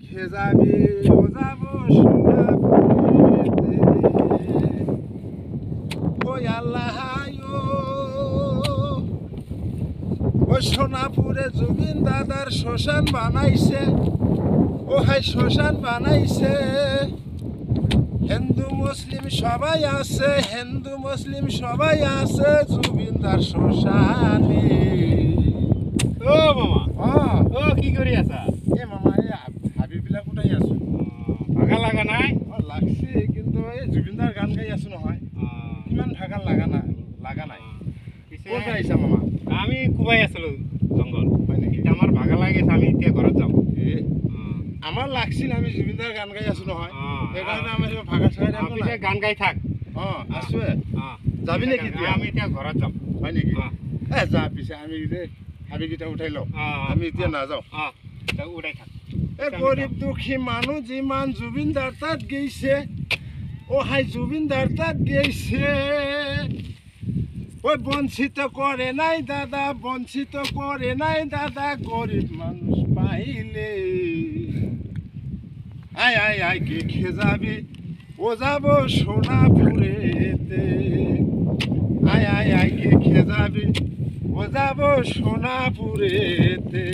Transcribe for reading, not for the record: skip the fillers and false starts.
কে যাবি ও যাব সোনাপুরেতে ওই আল্লাহ ওই সোনাপুরে জুবিন দাদার শ্মশান বানাইছে ও হাই শ্মশান বানাইছে হিন্দু মুসলিম সবাই আছে হিন্দু মুসলিম সবাই আছে জুবিনদার শ্মশানে ও মামা ও কি কৰি আছা এ মামা এই হাবিবিলাক উঠাই আছো ভাগা লাগা নাই লাগছে কিন্তু এই জুবিনদাৰ গান গাই আছো নহয় ইমান ভাগা লাগা নাই ক'ত আহিছা মামা আমি কুবাই আছিলো জংঘল এতিয়া আমাৰ ভাগা লাগিছে আমি এতিয়া ঘৰত যাম আমাৰ লাগছিল আমি জুবিনদাৰ গান গাই আছো নহয় সেইকাৰণে আমি ভাগা চাই গান গাই থাক আছো যাবি নেকি আমি এতিয়া ঘৰত যাম হয় নেকি যা পিছে আমি হাবিকেইটা উঠাই লওঁ আমি এতিয়া নাযাওঁ উঠাই থাক এই গৰীব দুখী মানুহ যিমান জুবিনদাৰ তাত গৈছে ও হাই জুবিনদাৰ তাত গৈছে ওই বঞ্চিত করে নাই দাদা বঞ্চিত করে নাই দাদা গরিব মানুষ পাইলে আয় আয় আয় কে খে যাবি ও যাব সোনাপুরেতে আয় আয় আয় কে খে যাবি ও যাব সোনাপুরেতে